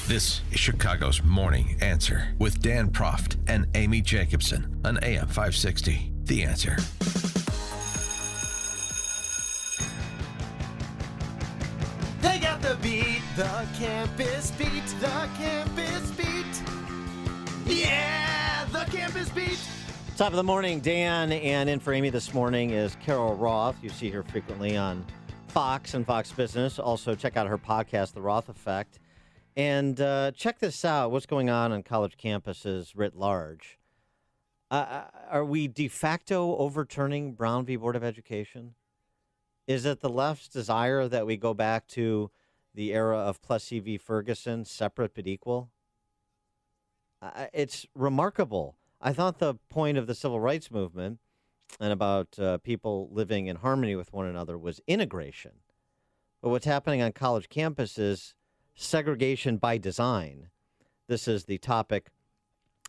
This is Chicago's Morning Answer with Dan Proft and Amy Jacobson on AM 560. The Answer. They got the beat, the campus beat, the campus beat. Yeah, the campus beat. Top of the morning, Dan, and in for Amy this morning is Carol Roth. You see her frequently on Fox and Fox Business. Also, check out her podcast, The Roth Effect. And check this out, what's going on college campuses writ large. Are we de facto overturning Brown v. Board of Education? Is it the left's desire that we go back to the era of Plessy v. Ferguson, separate but equal? It's remarkable. I thought the point of the civil rights movement and about people living in harmony with one another was integration. But what's happening on college campuses segregation by design. This is the topic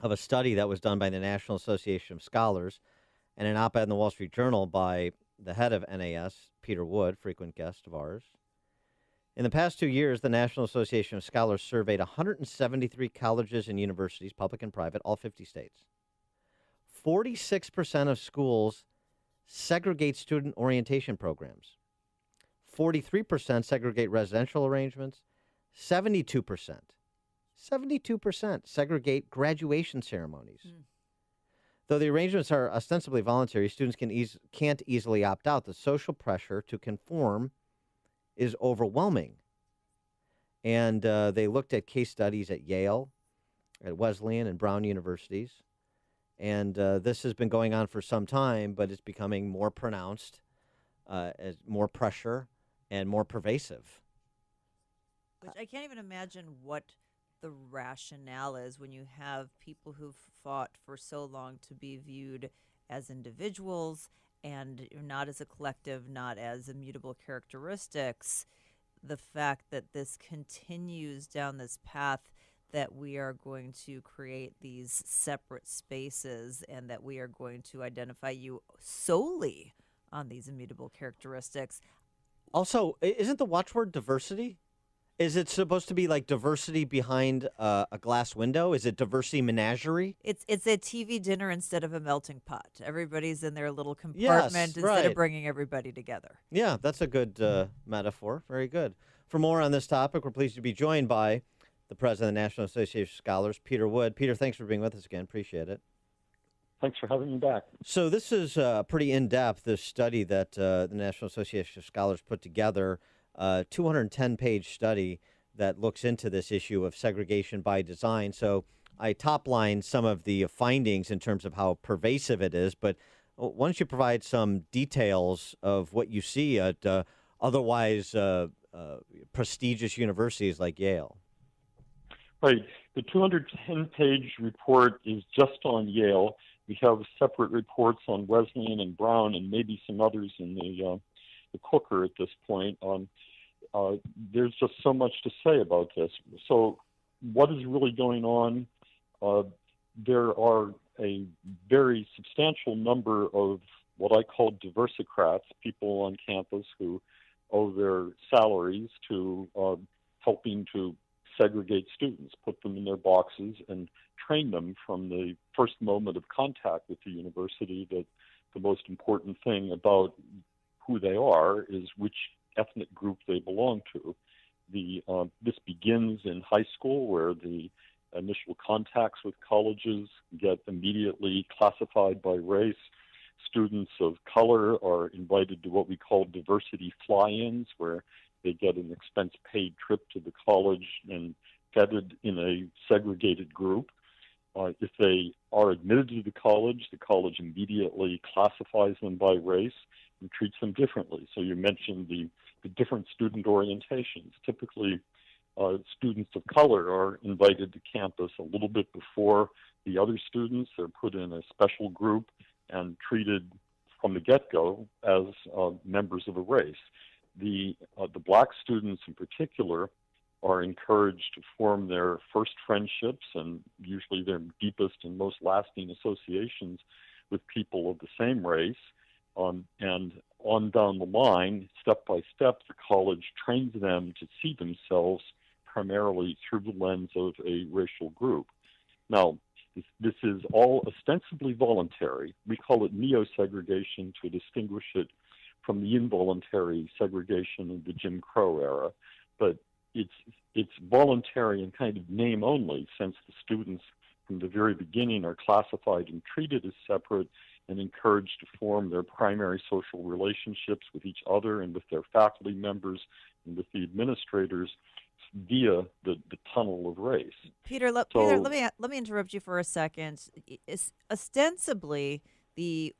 of a study that was done by the National Association of Scholars and an op-ed in the Wall Street Journal by the head of NAS, Peter Wood, frequent guest of ours. In the past 2 years, the National Association of Scholars surveyed 173 colleges and universities, public and private, all 50 states. 46% of schools segregate student orientation programs. 43% segregate residential arrangements. 72% segregate graduation ceremonies. Though the arrangements are ostensibly voluntary, students can't easily opt out. The social pressure to conform is overwhelming. And they looked at case studies at Yale, at Wesleyan, and Brown universities. And this has been going on for some time, but it's becoming more pronounced, as more pressure, and more pervasive. Which I can't even imagine what the rationale is when you have people who've fought for so long to be viewed as individuals and not as a collective, not as immutable characteristics. The fact that this continues down this path, that we are going to create these separate spaces and that we are going to identify you solely on these immutable characteristics. Also, isn't the watchword diversity? Is it supposed to be like diversity behind a glass window? Is it diversity menagerie? It's a TV dinner instead of a melting pot. Everybody's in their little compartment instead of bringing everybody together. Yeah, that's a good metaphor. Very good. For more on this topic, we're pleased to be joined by the president of the National Association of Scholars, Peter Wood. Peter, thanks for being with us again. Appreciate it. Thanks for having me back. So this is pretty in-depth, this study that the National Association of Scholars put together. 210-page study that looks into this issue of segregation by design. So I top-line some of the findings in terms of how pervasive it is, but why don't you provide some details of what you see at otherwise prestigious universities like Yale? Right. The 210-page report is just on Yale. We have separate reports on Wesleyan and Brown and maybe some others in the cooker at this point. There's just so much to say about this. So what is really going on? There are a very substantial number of what I call diversicrats, people on campus who owe their salaries to helping to segregate students, put them in their boxes, and train them from the first moment of contact with the university that the most important thing about who they are is which ethnic group they belong to. This begins in high school, where the initial contacts with colleges get immediately classified by race. Students of color are invited to what we call diversity fly-ins, where they get an expense-paid trip to the college and feted in a segregated group. If they are admitted to the college immediately classifies them by race and treats them differently. So you mentioned the different student orientations. Typically, students of color are invited to campus a little bit before the other students. They're put in a special group and treated from the get-go as members of a race. The black students in particular are encouraged to form their first friendships and usually their deepest and most lasting associations with people of the same race. And on down the line, step by step, the college trains them to see themselves primarily through the lens of a racial group. Now, this is all ostensibly voluntary. We call it neo-segregation to distinguish it from the involuntary segregation of the Jim Crow era, but it's voluntary in kind of name only, since the students from the very beginning are classified and treated as separate and encouraged to form their primary social relationships with each other and with their faculty members and with the administrators via the tunnel of race. Peter, Peter, let me interrupt you for a second. Ostensibly, the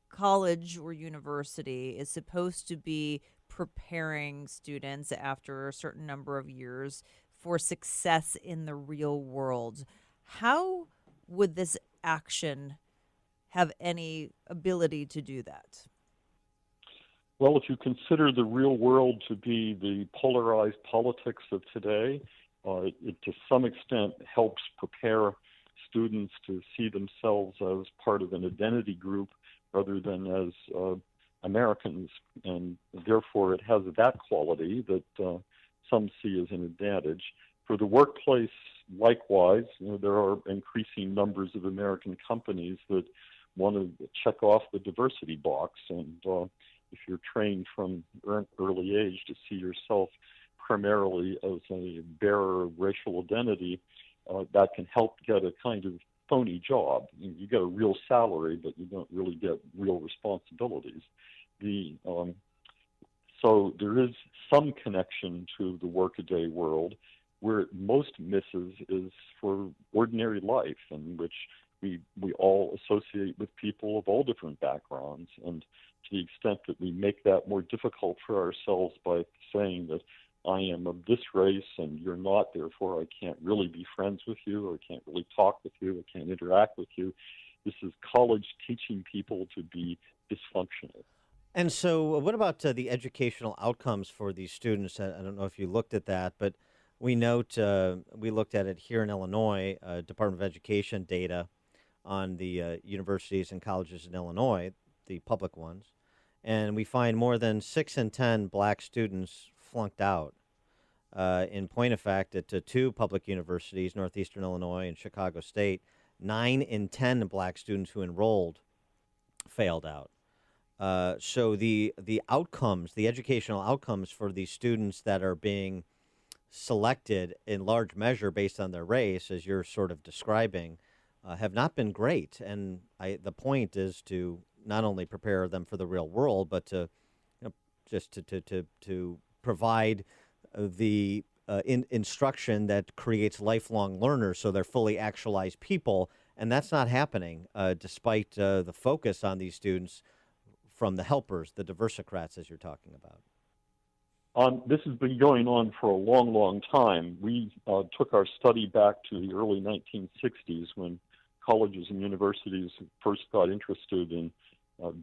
college or university is supposed to be preparing students after a certain number of years for success in the real world. How would this action have any ability to do that? Well, if you consider the real world to be the polarized politics of today, it to some extent helps prepare students to see themselves as part of an identity group rather than as Americans, and therefore it has that quality that some see as an advantage. For the workplace, likewise, there are increasing numbers of American companies that want to check off the diversity box, and if you're trained from early age to see yourself primarily as a bearer of racial identity, that can help get a kind of phony job. You get a real salary, but you don't really get real responsibilities. So there is some connection to the workaday world. Where it most misses is for ordinary life, in which we all associate with people of all different backgrounds, and to the extent that we make that more difficult for ourselves by saying that I am of this race and you're not, therefore I can't really be friends with you, or I can't really talk with you, I can't interact with you. This is college teaching people to be dysfunctional. And so, what about the educational outcomes for these students? I don't know if you looked at that, but we note we looked at it here in Illinois, Department of Education data on the universities and colleges in Illinois, the public ones, and we find more than 6 in 10 black students flunked out. In point of fact, at two public universities, Northeastern Illinois and Chicago State, 9 in 10 black students who enrolled failed out. So the outcomes, the educational outcomes for these students that are being selected in large measure based on their race, as you're sort of describing, have not been great. And the point is to not only prepare them for the real world, but to just to provide the instruction that creates lifelong learners, so they're fully actualized people. And that's not happening, despite the focus on these students from the helpers, the diversicrats, as you're talking about. This has been going on for a long, long time. We took our study back to the early 1960s when colleges and universities first got interested in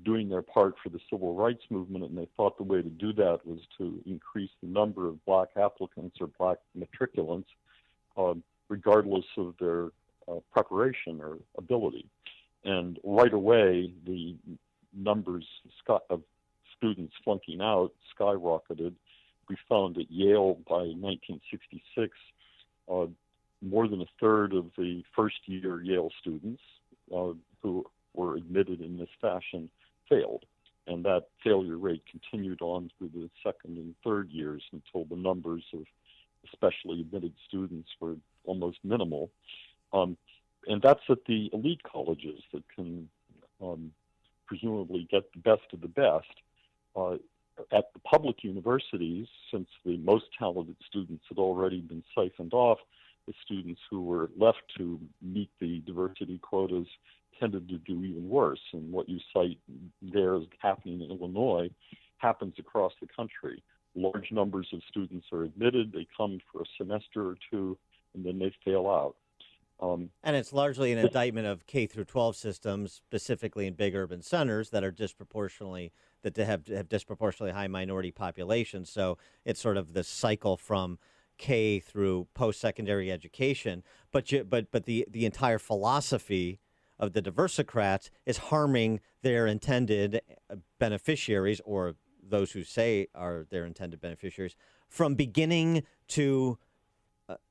doing their part for the civil rights movement, and they thought the way to do that was to increase the number of black applicants or black matriculants, regardless of their preparation or ability. And right away, the numbers of students flunking out skyrocketed. We found at Yale by 1966, more than a third of the first-year Yale students who were admitted in this fashion failed. And that failure rate continued on through the second and third years until the numbers of especially admitted students were almost minimal. And that's at the elite colleges that can presumably get the best of the best. At the public universities, since the most talented students had already been siphoned off, the students who were left to meet the diversity quotas tended to do even worse. And what you cite there as happening in Illinois happens across the country. Large numbers of students are admitted, they come for a semester or two, and then they fail out. And it's largely an indictment of K through 12 systems, specifically in big urban centers that are disproportionately have disproportionately high minority populations. So it's sort of the cycle from K through post-secondary education. But the entire philosophy of the diversicrats is harming their intended beneficiaries, or those who say are their intended beneficiaries, from beginning to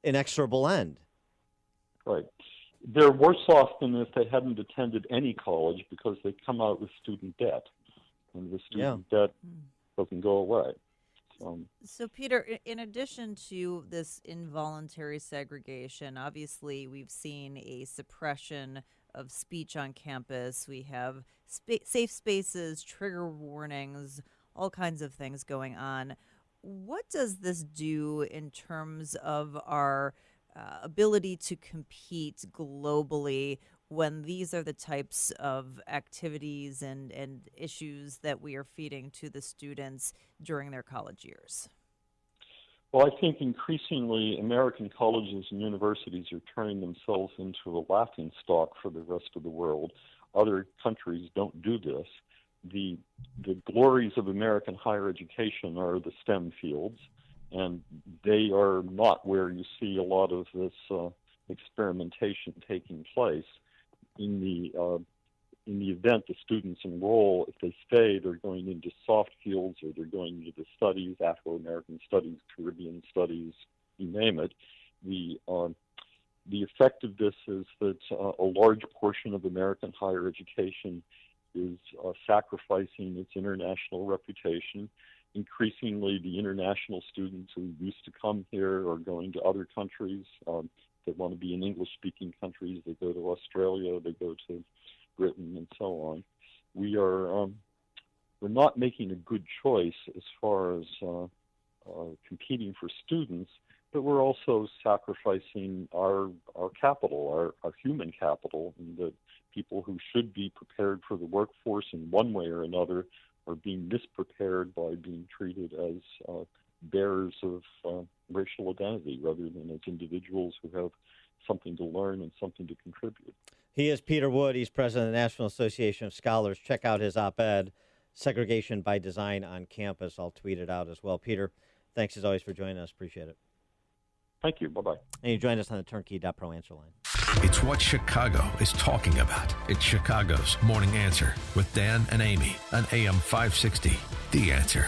inexorable end. Right. They're worse off than if they hadn't attended any college because they come out with student debt, and the student debt doesn't go away. So, Peter, in addition to this involuntary segregation, obviously we've seen a suppression of speech on campus. We have safe spaces, trigger warnings, all kinds of things going on. What does this do in terms of our ability to compete globally when these are the types of activities and issues that we are feeding to the students during their college years? Well, I think increasingly American colleges and universities are turning themselves into a laughing stock for the rest of the world. Other countries don't do this. The glories of American higher education are the STEM fields, and they are not where you see a lot of this experimentation taking place. In the event the students enroll, if they stay, they're going into soft fields, or they're going into the studies, Afro-American studies, Caribbean studies, you name it. The effect of this is that a large portion of American higher education is sacrificing its international reputation. Increasingly, the international students who used to come here are going to other countries. They want to be in English-speaking countries. They go to Australia. They go to Britain, and so on. We're not making a good choice as far as competing for students, but we're also sacrificing our capital, our human capital, and the people who should be prepared for the workforce in one way or another are being misprepared by being treated as bearers of racial identity rather than as individuals who have something to learn and something to contribute. He is Peter Wood. He's president of the National Association of Scholars. Check out his op-ed, Segregation by Design on Campus. I'll tweet it out as well. Peter, thanks as always for joining us. Appreciate it. Thank you. Bye-bye. And you joined us on the Turnkey.pro answer line. It's what Chicago is talking about. It's Chicago's Morning Answer with Dan and Amy on AM 560. The Answer.